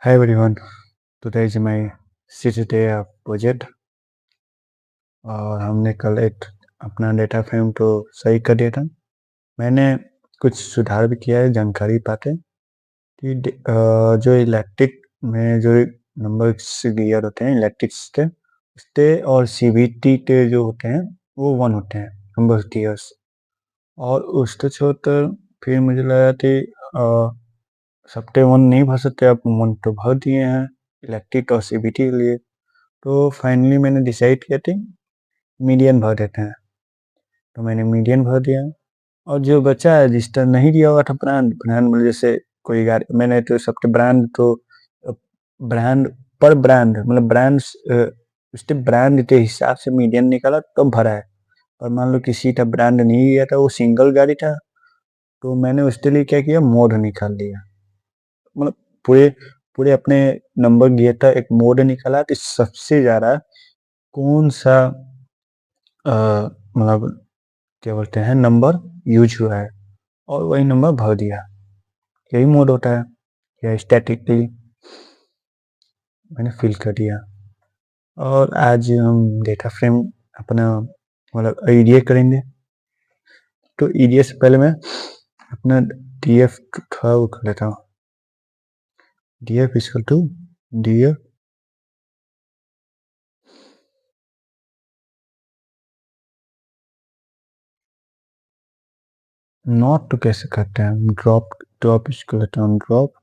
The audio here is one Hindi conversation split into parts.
Hi everyone, today is my 6th day of project और हमने कल एक अपना डेटा फ्रेम तो सही कर दिया था। मैंने कुछ सुधार भी किया है जानकारी पाते कि जो इलेक्ट्रिक में जो नंबर्स गियर होते हैं इलेक्ट्रिक स्टे और सीवीटी के जो होते हैं वो 1 होते हैं नंबर गियर्स और उसके छोड़कर फिर मुझे लगा कि सबके 1 नहीं भर सकते, आप 1 तो भर दिए हैं इलेक्ट्रिक और सीवीटी के लिए। तो फाइनली मैंने डिसाइड किया कि मीडियन भर देते हैं, तो मैंने मीडियन भर दिया और जो बचा है जिसका नहीं दिया हुआ था ब्रांड मतलब जैसे कोई गाड़ी मैंने तो सबके ब्रांड तो ब्रांड पर ब्रांड मतलब ब्रांड्स उसके ब्रांड के हिसाब से मीडियन निकाला तो भरा है। पर मान लो किसी का ब्रांड नहीं गया था, वो सिंगल गाड़ी था, तो मैंने उसके लिए क्या किया, मोड निकाल लिया। मतलब पूरे पूरे अपने नंबर दिए था, एक मोड निकाला कि सबसे ज्यादा कौन सा मतलब क्या बोलते हैं नंबर यूज हुआ है और वही नंबर भर दिया। यही मोड होता है या स्टैटिकली मैंने फिल कर दिया। और आज हम डेटा फ्रेम अपना मतलब ईडीए करेंगे। तो ईडीए से पहले मैं अपना डीएफ था वो कर लेता हूँ। DF equal to DF naught तो कैसे करते हैं, ड्रॉप ड्रॉप इसको लेता हूँ, ड्रॉप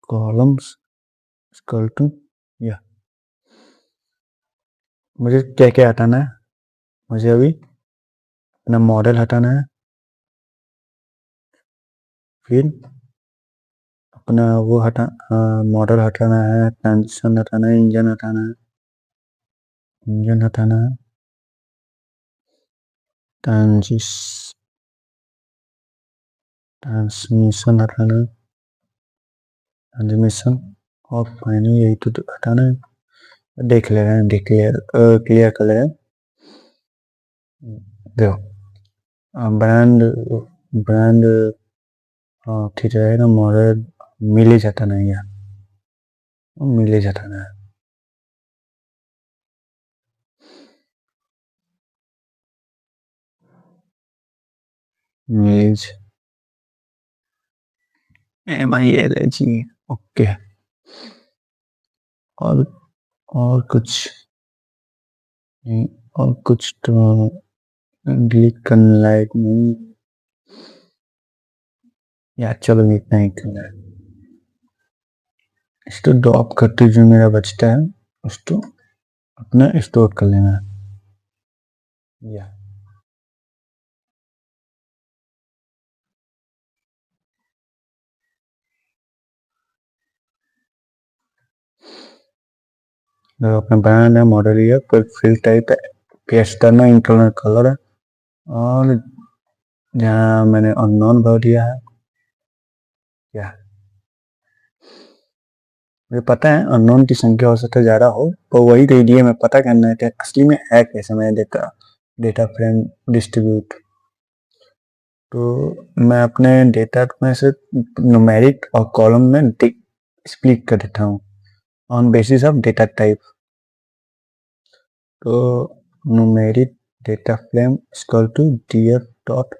कॉलम्स इक्वल टू या मुझे क्या क्या हटाना है, मुझे अभी अपना मॉडल हटाना है, फिर अपना वो मॉडल हटाना है, ट्रांजिशन हटाना है, इंजन हटाना है, इंजन हटाना है, ट्रांसमिशन हटाना है, ट्रांसमिशन और फाइनली यही तो हटाना है। देख ले रहे हैं, देख क्लियर कर ले रहे हैं। देखो ब्रांड ब्रांड ठीक रहेगा, मॉडल मिले जाता नहीं यार, मिले जाता ना है। मिलेज MILAG ओके। और और कुछ नहीं, और कुछ तो डिलीट करने लायक नहीं यार, चलो इतना ही करना है। इसको ड्रॉप करते जो मेरा बचता है उसको अपना स्टोर कर लेना है या अपना ब्रांड है, मॉडल है, फिर फिल टाइप है, पेस्ट करना, इंटरनल कलर है और जहाँ मैंने अननोन भर दिया है क्या, मुझे पता है अननोन की संख्या हो सकता है ज़्यादा हो, पर वही तो लिए मैं पता करना है कि असली में है कैसे मैं डेटा फ्रेम डिस्ट्रीब्यूट। तो मैं अपने डेटा में से न्यूमेरिक और कॉलम में स्प्लिट कर देता हूँ on basis of data type. तो numeric data frame equal to df dot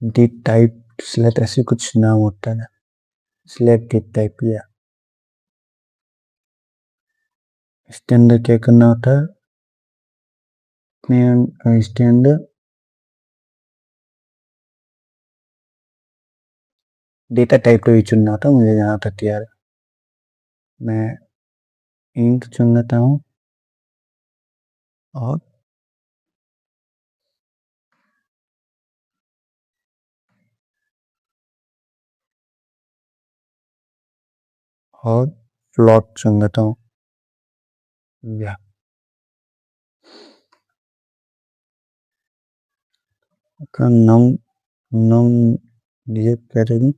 D type select, ऐसे कुछ नाम होता है, सिलेक्ट डी टाइप या इसके अंदर क्या करना होता है, इसके अंदर डेटा टाइप तो ही चुनना होता है मुझे, यहाँ तक यार मैं इंट चुन लेता हूँ और फ्लॉट चुन लेता हूँ या नम नम ये करेगी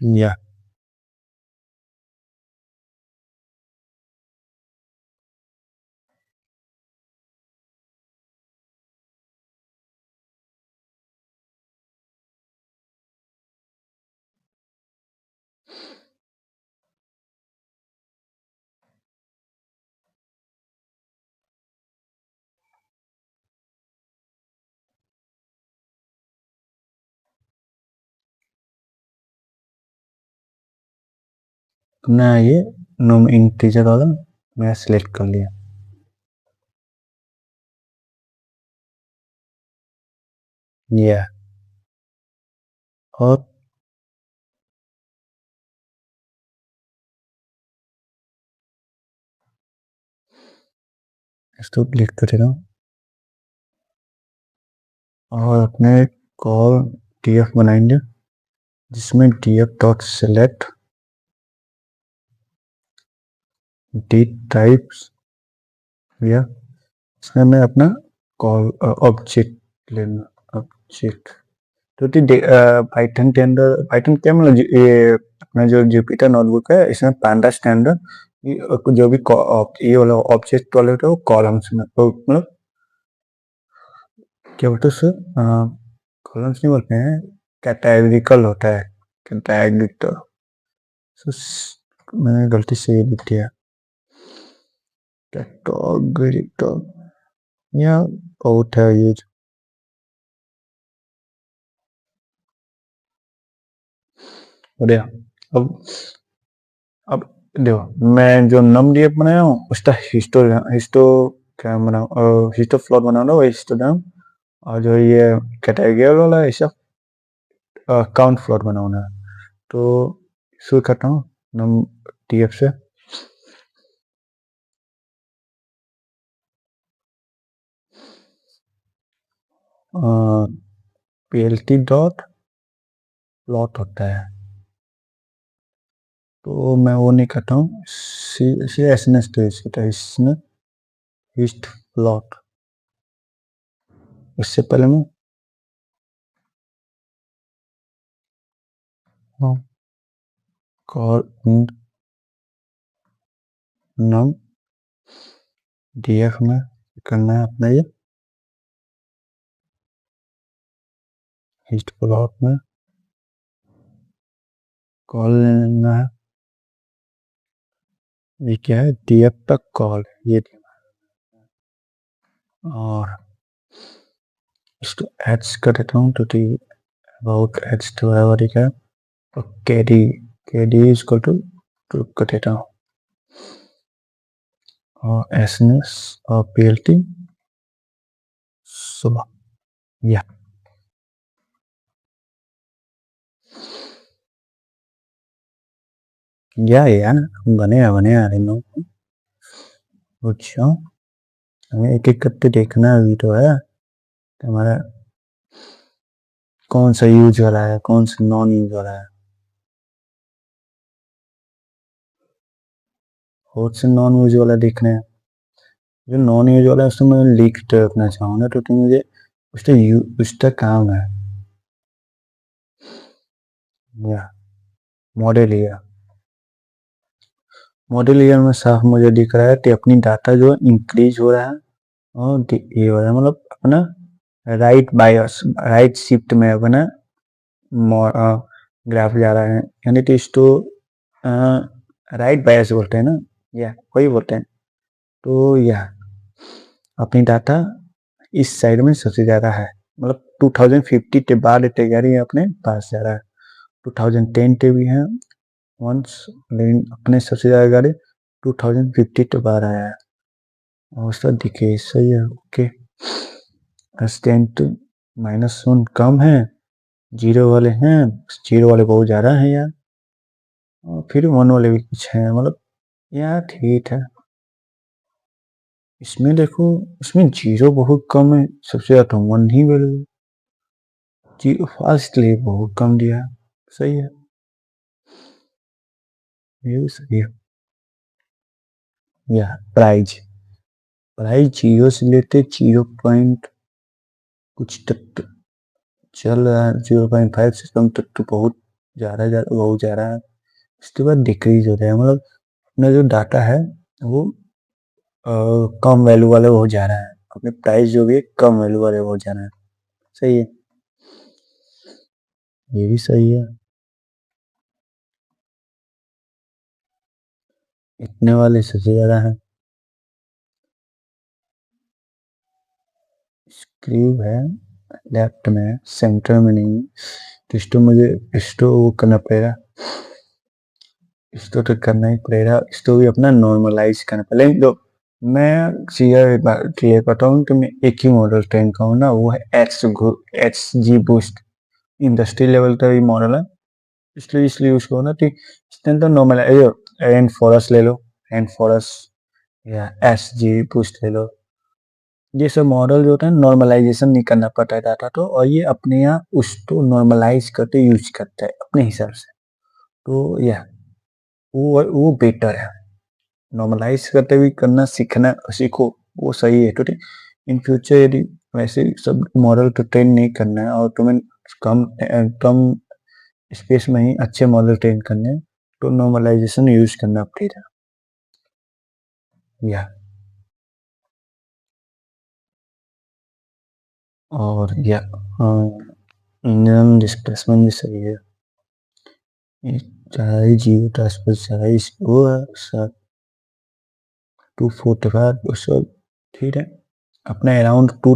या तुमने ये नोम इंटीजर वाला मैं सिलेक्ट कर लिया। या और इसको क्लिक कर देता हूँ और अपने कॉल df बनाएंगे जिसमें df dot select D types या इसमें मैं अपना कॉल ऑब्जेक्ट लेना ऑब्जेक्ट तो पाइथन के अंदर पाइथन क्या मतलब ये अपना जो जुपिटर नोटबुक है इसमें पांडा स्टैंडर्ड जो भी ये वाला ऑब्जेक्ट वाले होते हैं वो कॉलम्स में तो मतलब क्या बोलते हैं सर कॉलम्स नहीं बोलते हैं कैटेगरिकल होता है कैटेगरिकल। मैंने गलती से ये लिख दिया कैटेगरिकल या बहुत है ये बढ़िया। अब अब देखो मैं जो नम डीएफ बनाया हूँ उसका हिस्टो क्या बनाऊँ हिस्टो फ्लोट बनाऊंगा वो हिस्टोग्राम और जो ये कैटेगरी वाला है सब काउंट फ्लोट बनाऊंगा। तो शुरू करता हूँ नम डीएफ से पीएलटी डॉट प्लॉट होता है तो मैं वो नहीं करता हूँ सी एस एन एस तो इसमें हिस्ट प्लॉट इससे पहले मैं कॉल नम डीएफ में करना है अपना ये हिस्ट प्लॉट में कॉल लेना है ये क्या है डीएफ तक कॉल ये और इसको एड्स कर देता हूँ तो अबाउट एड्स तो है और क्या और केडी इसको तो कर देता हूँ और एसएनएस और पीएलटी सुबह या यार बने आ रहे लोग अच्छा हमें एक एक करके देखना अभी तो है हमारा कौन सा यूज हो रहा है कौन सा नॉन यूज हो रहा है बहुत से नॉन यूज वाला देखना है जो नॉन यूज वाला है उसमें मैं लिख रखना चाहूँगा तो तुम मुझे उसका काम है या मॉडल ईयर में साफ मुझे दिख रहा है कि अपनी डाटा जो इंक्रीज हो रहा है और ये हो रहा है मतलब अपना राइट बायस राइट शिफ्ट में अपना ग्राफ जा रहा है यानी कि इसको राइट बायस बोलते हैं ना या वही बोलते हैं तो या अपनी डाटा इस साइड में सबसे ज़्यादा है मतलब 2050 के बाद तैयारी अपने पास जा रहा है 2010 के भी है वंस लेकिन अपने सबसे ज़्यादा गाड़ी 2050 के बाद आया है और उसका दिखे सही है ओके स्टेंट -1 कम है जीरो वाले हैं जीरो वाले बहुत ज़्यादा हैं यार और फिर 1 वाले भी कुछ हैं मतलब यार ठीक है इसमें देखो इसमें जीरो बहुत कम है सबसे ज़्यादा तो 1 ही वैल्यू जीरो फर्स्ट लिए बहुत कम दिया है सही है ये भी सही है या प्राइज प्राइज जीरो से लेते 0 कुछ तक चल रहा है 0.5 से कम तक तो बहुत बहुत जा रहा है उसके बाद डिक्रीज हो रहा है मतलब अपना जो डाटा है वो कम वैल्यू वाले हो जा रहा है अपने प्राइस जो भी है कम वैल्यू वाले हो जा रहा है सही है ये भी सही है इतने वाले सबसे ज़्यादा हैं। स्क्रू है लेफ्ट में, सेंटर में नहीं। तो इसको मुझे इसको वो करना पड़ेगा, इसको तो करना ही पड़ेगा। इसको भी अपना नॉर्मलाइज करना पड़ेगा। तो मैं क्लियर करता हूँ कि मैं एक ही मॉडल ट्रेन का हूँ ना, वो है H G boost. Industry level का ही मॉडल है, इसलिए उसको ना, ठीक इसके अंदर नॉर्मल एंड फॉरस ले लो, एंड फॉरस या एस जी बूस्ट ले लो। ये सब मॉडल जो होता है नॉर्मलाइजेशन नहीं करना पड़ता है डाटा तो, और ये अपने यहाँ उसको नॉर्मलाइज करके यूज करता है अपने हिसाब से। तो यह वो बेटर है, नॉर्मलाइज करते हुए करना सीखना सीखो, वो सही है। तो ठीक, इन फ्यूचर यदि वैसे सब मॉडल तो ट्रेन नहीं करना है और तुम्हें कम कम स्पेस में ही अच्छे मॉडल ट्रेन करने हैं, तो नॉर्मलाइजेशन यूज करना पड़ेगा। या और या इंजन डिस्प्लेसमेंट भी सही है, चाहे जियो ट्रांसफर चाहे वो है सर 245 सब ठीक है। अपने अराउंड टू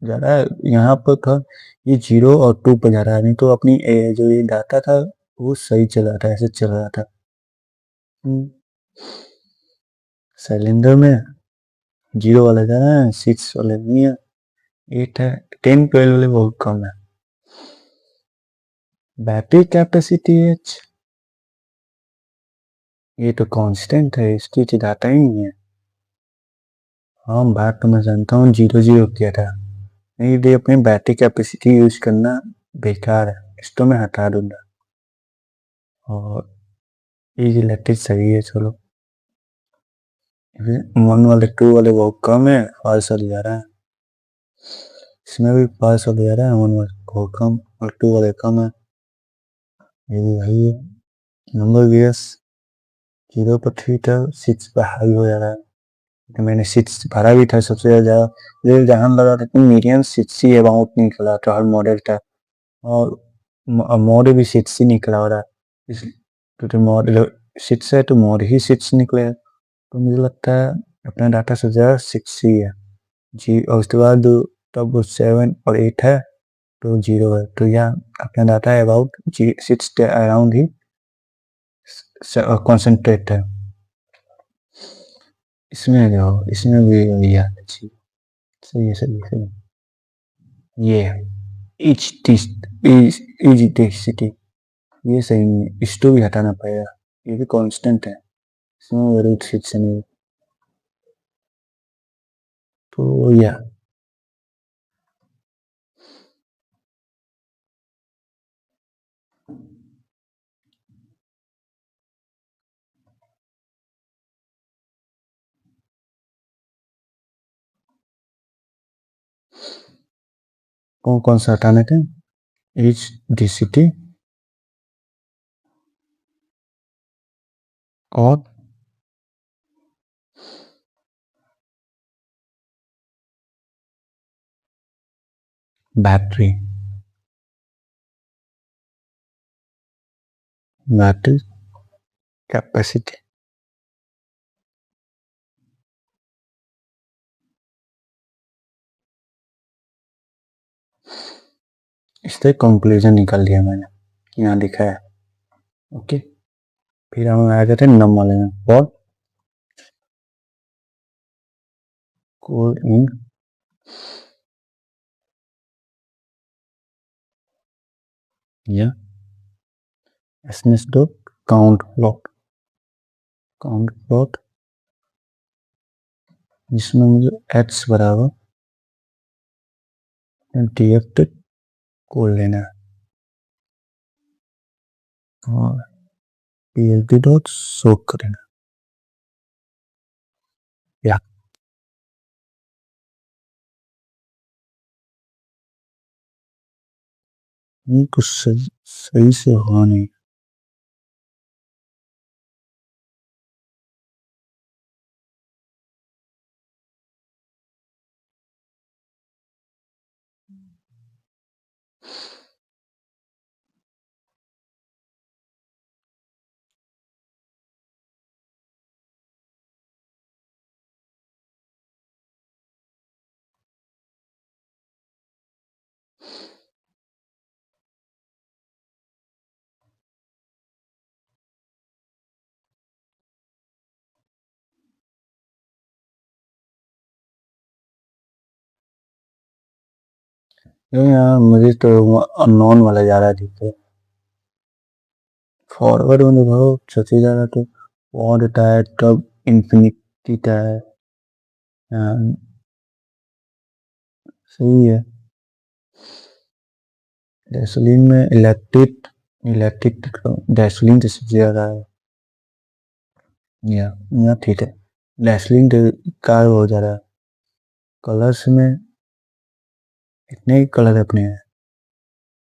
ज़्यादा यहाँ पर था, ये 0 और 2 पर जा रहा है, नहीं तो अपनी जो ये डाटा था वो सही चल रहा था, ऐसे चल रहा था। सिलेंडर में 0 वाला जा रहा है, 6 वाले नहीं है, 8 है, 10 12 वाले बहुत कम है। बैटरी कैपेसिटी ये तो कांस्टेंट है, इसकी तो डाटा ही नहीं है। हाँ बात तो मैं जानता हूँ, 0 0 किया था, नहीं ये अपनी बैटरी कैपेसिटी यूज करना बेकार है, इसको मैं हटा दूंगा। और ये इलेक्ट्रिक सही है, चलो 1 वाले 2 वाले बहुत कम है, 500 जा रहा है, इसमें भी 500 जा रहा है, 1 वाले बहुत कम और 2 वाले कम है, ये भी वही है। नंबर वीएस 0 पर 3 था, 6 पर हाई हो जा रहा है, तो मैंने 6 भरा भी था सबसे ज़्यादा, मुझे जहाँ लगा था कि मीडियम 6 ही अबाउट निकला था हर मॉडल का, और मोड भी 6 ही निकला हो रहा है, तो मॉडल 6 है तो मोड ही 6 निकले, तो मुझे लगता है अपना डाटा सबसे ज़्यादा 6 ही है जी, और उसके बाद तब 7 और 8 है तो 0 है, तो यहाँ अपना डाटा है अबाउट 6 के अराउंड ही कॉन्सेंट्रेट है। इसमें जाओ, इसमें भी वही है, अच्छी सही है, सही है, सही है। ये इच सिटी ये सही नहीं है, इसको भी हटाना पड़ेगा, ये भी कांस्टेंट है, इसमें रूट सिट से नहीं, तो यह कौन कौन सा हटाने थे, एच डी सी टी और बैटरी बैटरी कैपेसिटी। इससे कंक्लूजन निकाल लिया मैंने, यहाँ लिखा है। ओके, फिर हम आ जाते हैं नम वाले में, और कोल इन या एसनेस डॉट काउंट प्लॉट, जिसमें मुझे एच बराबर टी एफ तक कोल लेना है, और पी एल टी डॉट सोक करना या ये कुछ सही से हुआ नहीं। नहीं यार, मुझे तो अननोन वाला ज़्यादा दिखता है। फॉरवर्ड में देखो सबसे ज़्यादा तो पॉड टायर, तब इन्फिनिटी टायर। हाँ, सही है। गैसोलीन में इलेक्ट्रिक इलेक्ट्रिक गैसोलीन तो सबसे ज़्यादा है। या ठीक है, गैसोलीन तो कार बहुत ज़्यादा है। कलर्स में कितने कलर अपने हैं?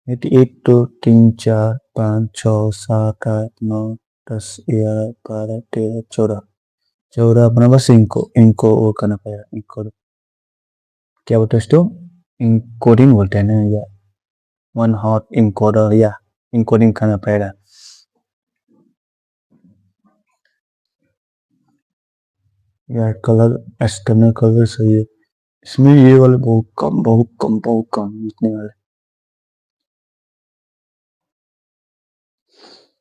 एक दो तीन चार पाँच छः सात आठ नौ 10 11 12 13 14। 14 अपना बस इनको इनको वो करना पड़ेगा, इनको क्या बोलते हैं इसको? इनकोडिंग बोलते हैं ना, या वन हॉट इनकोडर, या इनकोडिंग करना पड़ेगा। यार कलर, एक्सटर्नल कलर सही है। इसमें ये वाले बहुत कम बहुत कम बहुत कम जितने वाले,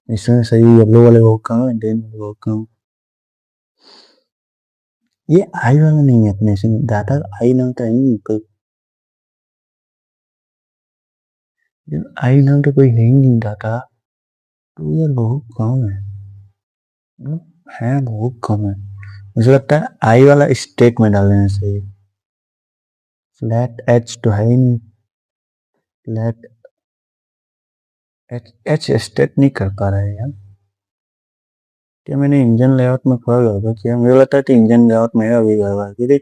इसमें सही येलो वाले बहुत कम है, ग्रीन वाले बहुत कम। ये आई वाला नहीं है अपने इसमें, डाटा आई नाम का ही नहीं कोई। आई नाम का कोई है ही नहीं डाटा, तो यार बहुत कम है। है बहुत कम है। मुझे लगता है आई वाला स्टेक में डाल देना चाहिए। फ्लैट एच तो है ही नहीं। फ्लैट एच एच स्टेट नहीं कर पा रहा है यार। क्या मैंने इंजन लेआउट में थोड़ा गड़बड़ किया? मुझे लगता है कि इंजन लेआउट में अभी गड़बड़, क्योंकि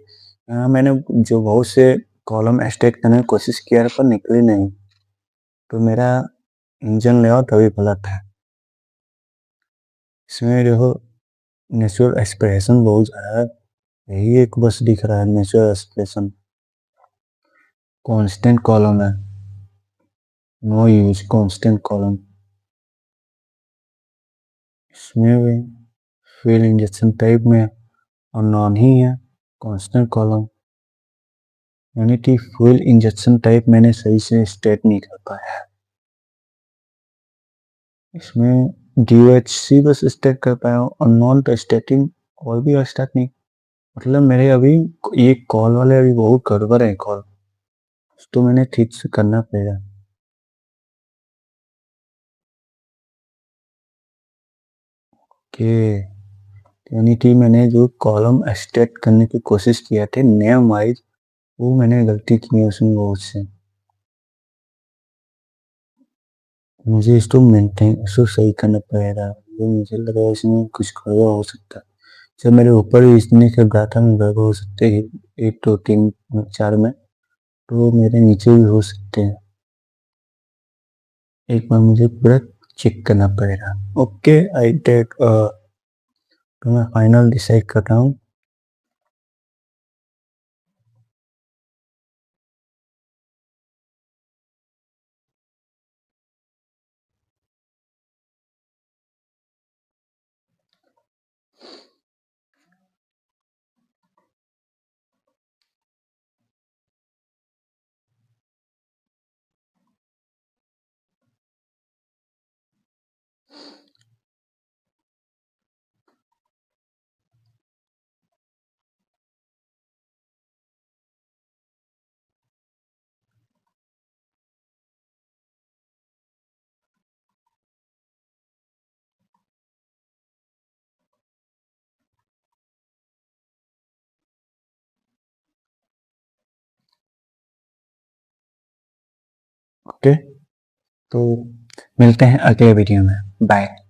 मैंने जो बहुत से कॉलम एक्सट्रैक्ट करने की कोशिश किया पर निकली नहीं, तो मेरा इंजन लेआउट अभी गलत है। इसमें देखो नेचुरल एक्सप्रेशन बहुत ज़्यादा है, यही एक बस दिख रहा है नेचुरल एक्सप्रेशन। कांस्टेंट कॉलम है, नो यूज कांस्टेंट कॉलम। इसमें भी फ्यूल इंजेक्शन टाइप में और नॉन ही है कांस्टेंट कॉलम, यानी कि फ्यूल इंजेक्शन टाइप मैंने सही से स्टेट नहीं कर पाया। इसमें DOHC बस स्टेट कर पाया हूँ, और नॉन तो स्टेटिंग और भी स्टेट नहीं। मतलब मेरे अभी ये कॉल वाले अभी बहुत गड़बड़ है कॉल, तो मैंने ठीक से करना पड़ेगा। कि यानी कि मैंने जो कॉलम एक्सट्रैक्ट करने की कोशिश किया थे नेम वाइज, वो मैंने गलती की है उसमें बहुत से। मुझे इसको मेंटेन इसको सही करना पड़ेगा, तो मुझे लगा इसमें कुछ गड़बड़ हो सकता है। जब मेरे ऊपर इतने के डाटा में गड़बड़ हो सकते हैं, एक दो तीन चार में, तो मेरे नीचे भी हो सकते हैं। एक बार मुझे पूरा चेक करना पड़ेगा। ओके, आई टेक तो मैं फाइनल डिसाइड कर रहा हूँ। ओके, तो मिलते हैं अगले वीडियो में। बाय।